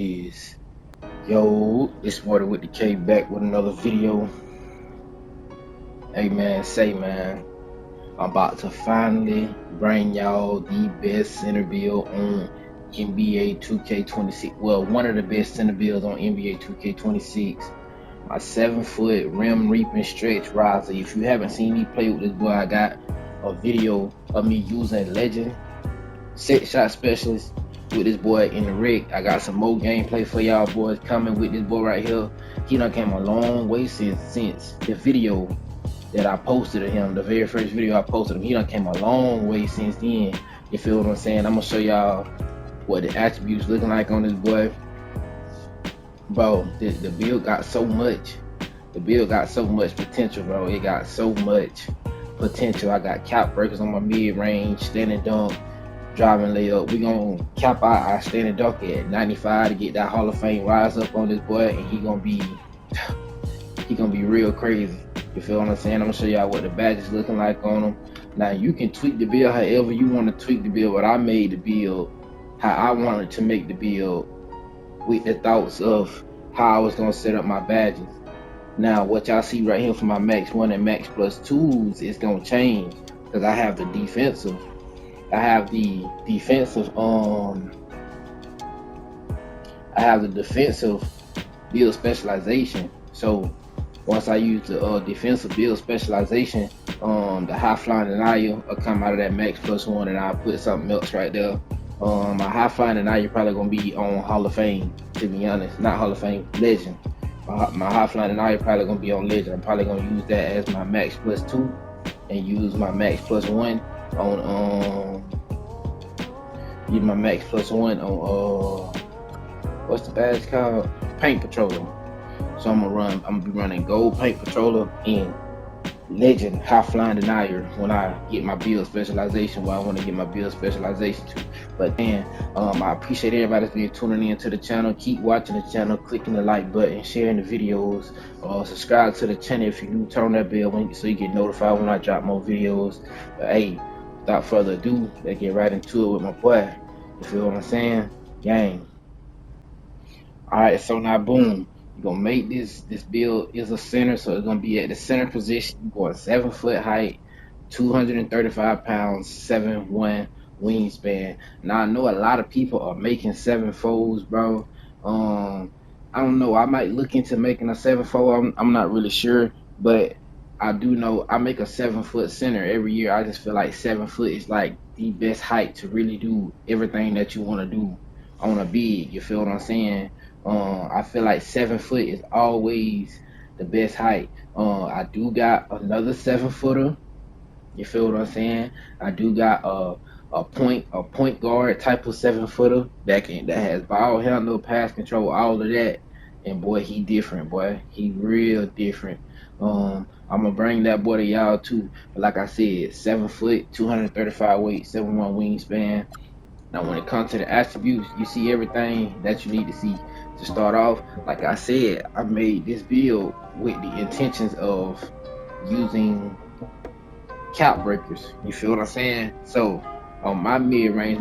is? Yo, it's Water with the K back with another video. Hey man, I'm about to finally bring y'all the best center build on NBA 2K26. Well, one of the best center builds on NBA 2K26. My 7-foot rim reaping stretch riser. If you haven't seen me play with this boy, I got a video of me using legend set shot specialist with this boy in the rig. I got some more gameplay for y'all boys coming with this boy right here. He done came a long way since the video that I posted of him, the very first video I posted him. He done came a long way since then. You feel what I'm saying? I'm gonna show y'all what the attributes looking like on this boy. Bro, the build got so much. The build got so much potential, bro. It got so much potential. I got cap breakers on my mid-range, standing dunk, driving layup. We gonna cap out our standing dunk at 95 to get that Hall of Fame rise up on this boy, and he gonna be real crazy. You feel what I'm saying? I'm gonna show y'all what the badges looking like on him. Now you can tweak the build however you want to tweak the build, but I made the build how I wanted to make the build with the thoughts of how I was gonna set up my badges. Now what y'all see right here for my max 1 and max plus 2s is gonna change because I have the defensive. I have the defensive build specialization. So once I use the defensive build specialization, the high flying denial will come out of that max plus 1, and I'll put something else right there. My high flying denial probably gonna be on Hall of Fame, to be honest. Not Hall of Fame, Legend. My high flying denial probably gonna be on Legend. I'm probably gonna use that as my max plus 2 and use my max plus 1 on use my max plus 1 on what's the badge called? Paint Patroller. So I'm gonna be running gold Paint Patroller and Legend high flying denier when I get my build specialization, where I want to get my build specialization to. But then I appreciate everybody that's been tuning in to the channel. Keep watching the channel, clicking the like button, sharing the videos, subscribe to the channel if you do, turn on that bell so you get notified when I drop more videos. But hey, without further ado, let's get right into it with my boy. You feel what I'm saying? Gang. Alright, so now boom. You're gonna make this build is a center, so it's gonna be at the center position. You're going 7-foot height, 235 pounds, 7'1" wingspan. Now I know a lot of people are making 7'4s, bro. I don't know, I might look into making a 7'4. I'm not really sure, but I do know I make a 7-foot center every year. I just feel like 7 foot is like the best height to really do everything that you want to do on a big. You feel what I'm saying? I feel like 7 foot is always the best height. I do got another 7-footer. You feel what I'm saying? I do got a point guard type of 7-footer that has ball handle, pass control, all of that. And boy, he different, boy. He real different. I'm gonna bring that boy to y'all too. But like I said, 7 foot, 235 weight, 7'1" wingspan. Now when it comes to the attributes, you see everything that you need to see. To start off, like I said, I made this build with the intentions of using cap breakers. You feel what I'm saying? So on my mid-range,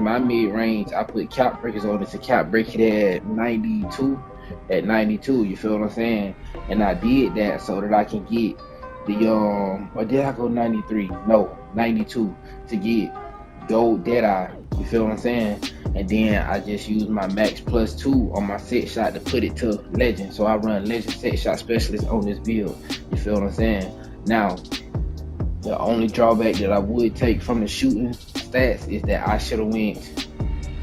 I put cap breakers on it to cap break it at 92. You feel what I'm saying? And I did that so that I can get the or did I go 93? No, 92 to get gold Deadeye. You feel what I'm saying? And then I just use my max plus 2 on my set shot to put it to Legend. So I run Legend set shot specialist on this build. You feel what I'm saying? Now, the only drawback that I would take from the shooting stats is that I should have went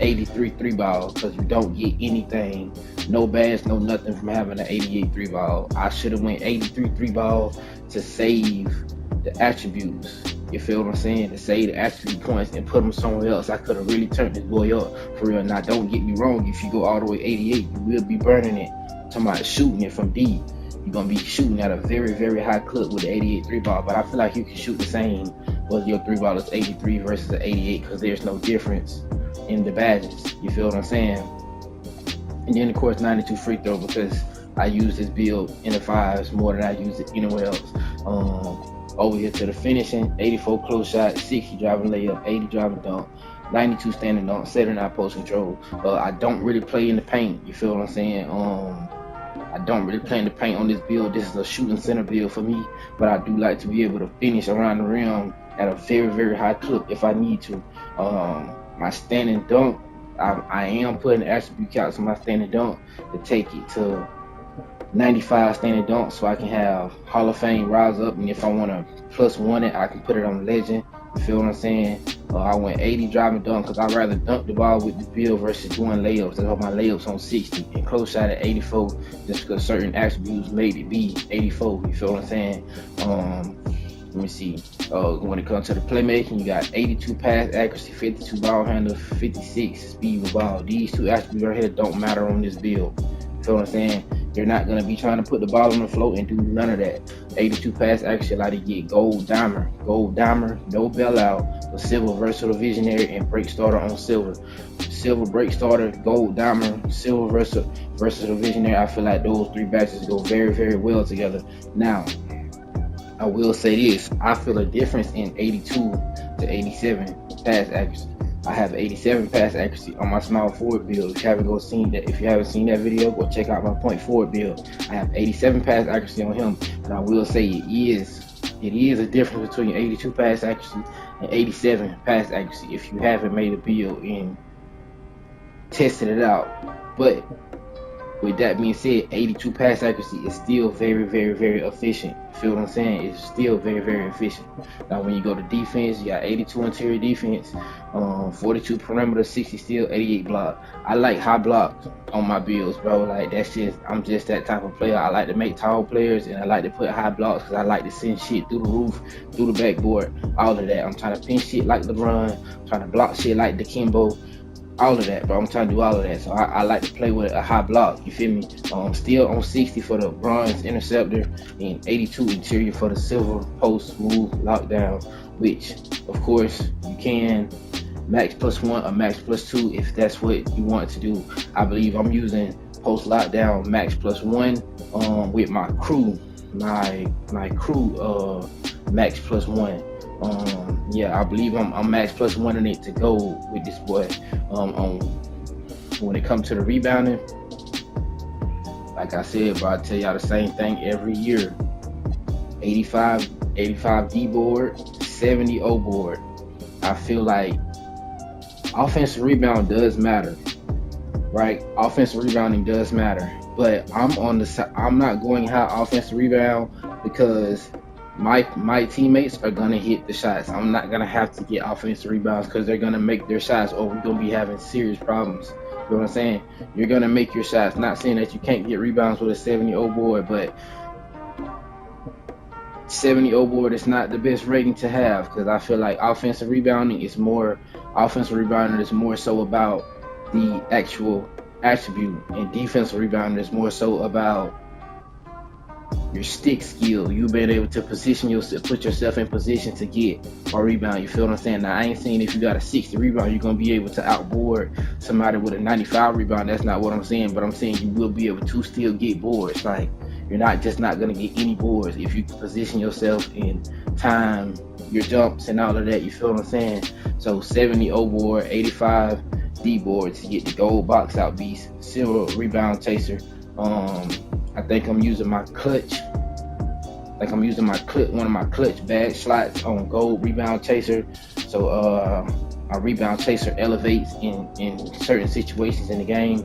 83 3 ball, because you don't get anything, no badge, no nothing from having an 88 3 ball. I should have went 83 3 ball to save the attributes. You feel what I'm saying? To save the attribute points and put them somewhere else. I could have really turned this boy up for real. Now don't get me wrong, if you go all the way 88, you will be burning it. Talking about shooting it from deep, you're gonna be shooting at a very, very high clip with the 88 3 ball. But I feel like you can shoot the same whether your 3 ball is 83 versus an 88, because there's no difference in the badges. You feel what I'm saying? And then of course 92 free throw, because I use this build in the 5s more than I use it anywhere else. Over here to the finishing, 84 close shot, 60 driving layup, 80 driving dunk, 92 standing dunk, 79 post control. I don't really play in the paint. You feel what I'm saying? I don't really play in the paint on this build. This is a shooting center build for me, but I do like to be able to finish around the rim at a very, very high clip if I need to. My standing dunk, I am putting attribute counts on my standing dunk to take it to 95 standing dunk, so I can have Hall of Fame rise up, and if I want to +1 it, I can put it on legend. You feel what I'm saying? I went 80 driving dunk because I'd rather dunk the ball with the build versus doing layups. That's why my layups on 60 and close shot at 84, just because certain attributes made it be 84. You feel what I'm saying? Let me see. When it comes to the playmaking, you got 82 pass accuracy, 52 ball handle, 56 speed with ball. These two attributes right here don't matter on this build. You feel what I'm saying? You're not going to be trying to put the ball on the float and do none of that. 82 pass accuracy allow you to get gold dimer, no bailout, but silver versatile visionary, and break starter on silver. Silver break starter, gold dimer, silver versatile visionary. I feel like those three badges go very, very well together. Now, I will say this, I feel a difference in 82 to 87 pass accuracy. I have 87 pass accuracy on my small forward build. If you haven't seen that video, go check out my point forward build. I have 87 pass accuracy on him, and I will say it is a difference between 82 pass accuracy and 87 pass accuracy if you haven't made a build and tested it out. But with that being said, 82 pass accuracy is still very, very, very efficient. You feel what I'm saying? It's still very, very efficient. Now, when you go to defense, you got 82 interior defense, 42 perimeter, 60 steal, 88 block. I like high blocks on my builds, bro. Like, I'm just that type of player. I like to make tall players, and I like to put high blocks because I like to send shit through the roof, through the backboard, all of that. I'm trying to pin shit like LeBron, I'm trying to block shit like Dikembe. All of that, bro. I'm trying to do all of that. So I like to play with a high block. You feel me? Still on 60 for the bronze interceptor and 82 interior for the silver post move lockdown, which of course you can max +1 or max +2 if that's what you want to do. I believe I'm using post lockdown max +1 with my crew, my crew max +1. Yeah, I believe I'm max +1 in it to go with this boy. When it comes to the rebounding, like I said, bro, I tell y'all the same thing every year. 85 D board, 70 O board. I feel like offensive rebound does matter, right? Offensive rebounding does matter, but I'm not going high offensive rebound because my teammates are gonna hit the shots. I'm not gonna have to get offensive rebounds because they're gonna make their shots, or we're gonna be having serious problems. You know what I'm saying? You're gonna make your shots. Not saying that you can't get rebounds with a 70 O board, but 70 O board is not the best rating to have, because I feel like offensive rebounding is more so about the actual attribute, and defensive rebounding is more so about your stick skill, you being able to position yourself, put yourself in position to get a rebound. You feel what I'm saying? Now, I ain't saying if you got a 60 rebound, you're gonna be able to outboard somebody with a 95 rebound. That's not what I'm saying, but I'm saying you will be able to still get boards. Like, you're not gonna get any boards if you position yourself in time, your jumps and all of that. You feel what I'm saying? So 70 O board, 85 D board to get the gold box out beast, silver rebound chaser. I think I'm using my clutch. One of my clutch bag slots on gold rebound chaser. So my rebound chaser elevates in certain situations in the game.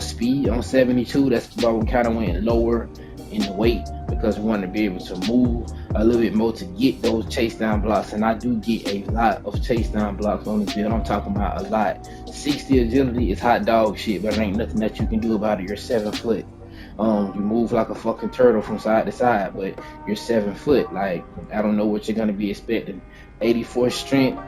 Speed on 72. That's why we kind of went lower in the weight, because we wanted to be able to move a little bit more to get those chase down blocks. And I do get a lot of chase down blocks on this build. I'm talking about a lot. 60 agility is hot dog shit, but it ain't nothing that you can do about it. You're 7 foot. You move like a fucking turtle from side to side, but you're 7 foot. Like, I don't know what you're gonna be expecting. 84 strength,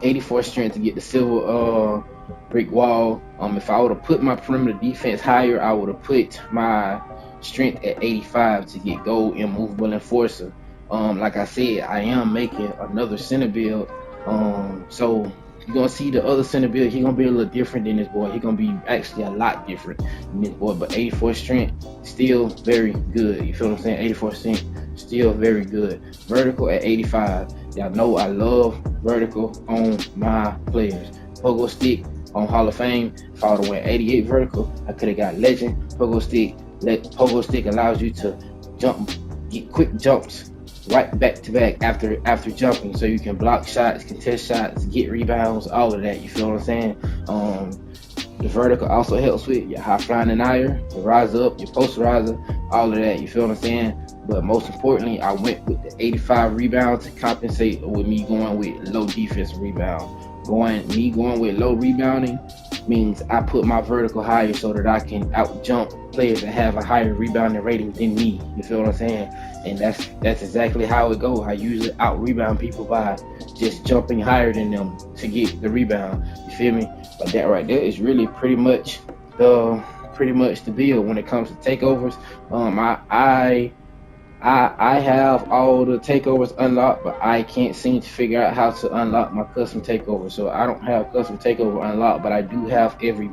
84 strength to get the silver brick wall. If I would have put my perimeter defense higher, I would have put my strength at 85 to get gold immovable enforcer. Like I said, I am making another center build. So you're gonna see the other center build. He's gonna be a little different than this boy. He's gonna be actually a lot different than this boy. But 84 strength, still very good. You feel what I'm saying? 84 strength, still very good. Vertical at 85. Y'all know I love vertical on my players. Pogo stick on Hall of Fame. If I would have went 88 vertical, I could have got legend. Pogo stick allows you to jump, get quick jumps right back to back after jumping, so you can block shots, contest shots, get rebounds, all of that. You feel what I'm saying? The vertical also helps with your high flying denier, your rise up, your posterizer, all of that. You feel what I'm saying? But most importantly, I went with the 85 rebound to compensate with me going with low defensive rebound. Me going with low rebounding means I put my vertical higher so that I can out jump players that have a higher rebounding rating than me. You feel what I'm saying? And that's exactly how it goes. I usually out rebound people by just jumping higher than them to get the rebound. You feel me? But that right there is really pretty much the build when it comes to takeovers. I have all the takeovers unlocked, but I can't seem to figure out how to unlock my custom takeover. So I don't have custom takeover unlocked, but I do have every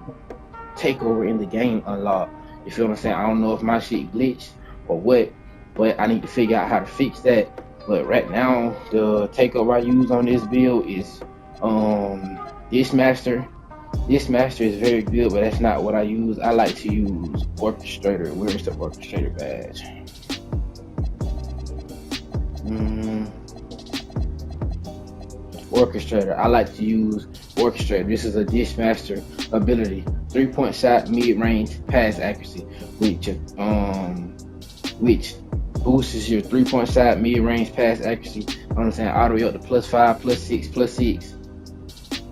takeover in the game unlocked. You feel what I'm saying? I don't know if my shit glitched or what, but I need to figure out how to fix that. But right now, the takeover I use on this build is Dismaster. Dismaster is very good, but that's not what I use. I like to use Orchestrator. Where's the Orchestrator badge? Orchestrator. I like to use Orchestrator. This is a Dismaster ability. 3-point shot, mid-range pass accuracy, which boosts your 3-point shot, mid-range pass accuracy. I'm saying all the way up to +5, +6, +6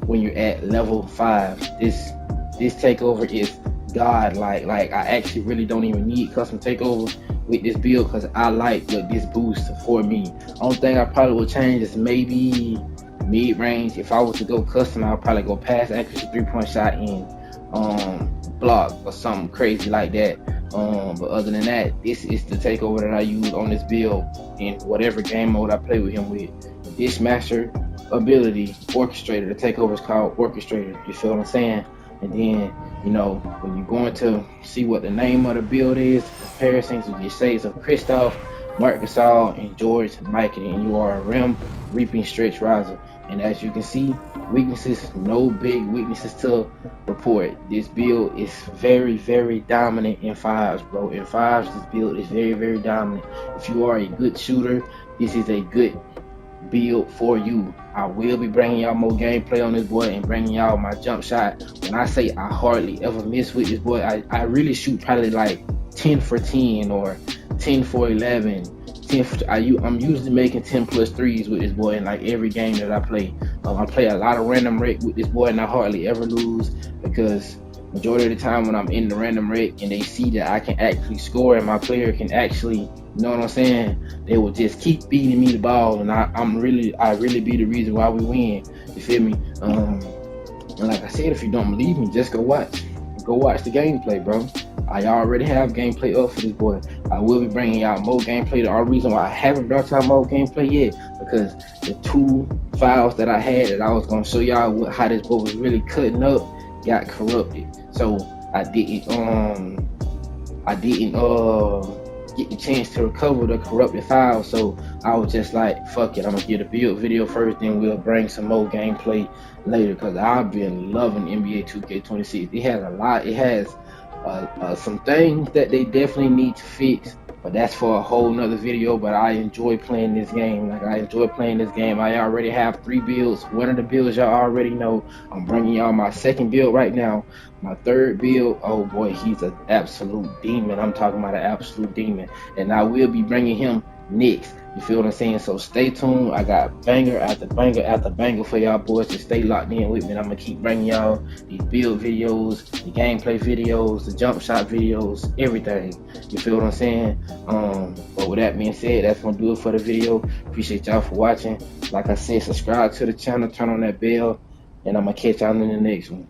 when you're at level 5. This takeover is god like I actually really don't even need custom takeover with this build because I like what this boosts for me. Only thing I probably will change is maybe mid-range. If I was to go custom, I'll probably go pass accuracy, 3-point shot, and block or something crazy like that. But other than that, this is the takeover that I use on this build in whatever game mode I play with him with. This master ability, Orchestrator, the takeover is called Orchestrator. You feel what I'm saying? And then, you know, when you're going to see what the name of the build is, comparisons with your shades of Christoph, Mark Gasol, and George Michael, and you are a rim reaping stretch riser. And as you can see, weaknesses, no big weaknesses to report. This build is very, very dominant in 5s, bro. In 5s, this build is very, very dominant. If you are a good shooter, this is a good build for you. I will be bringing y'all more gameplay on this boy and bringing y'all my jump shot. When I say I hardly ever miss with this boy, I really shoot probably like 10 for 10 or 10 for 11. I'm usually making 10 plus threes with this boy in like every game that I play. I play a lot of random rec with this boy and I hardly ever lose because majority of the time when I'm in the random rec and they see that I can actually score and my player can actually, you know what I'm saying, they will just keep feeding me the ball, and I really be the reason why we win. You feel me? And like I said, if you don't believe me, just go watch the gameplay, bro. I already have gameplay up for this boy. I will be bringing y'all more gameplay. The only reason why I haven't brought y'all more gameplay yet, because the 2 files that I had that I was gonna show y'all how this boy was really cutting up got corrupted. So I didn't get the chance to recover the corrupted files. So I was just like, fuck it, I'm gonna get a build video first, then we'll bring some more gameplay later, because I've been loving NBA 2K26. It has a lot. It has some things that they definitely need to fix, but that's for a whole nother video. But I enjoy playing this game. I already have 3 builds. One of the builds y'all already know. I'm bringing y'all my second build right now. My third build, oh boy, he's an absolute demon. I'm talking about an absolute demon, and I will be bringing him next. You feel what I'm saying? So stay tuned. I got banger after banger after banger for y'all boys to stay locked in with me. And I'm gonna keep bringing y'all these build videos, the gameplay videos, the jump shot videos, everything. You feel what I'm saying? But with that being said, that's gonna do it for the video. Appreciate y'all for watching. Like I said, subscribe to the channel, turn on that bell, and I'm gonna catch y'all in the next one.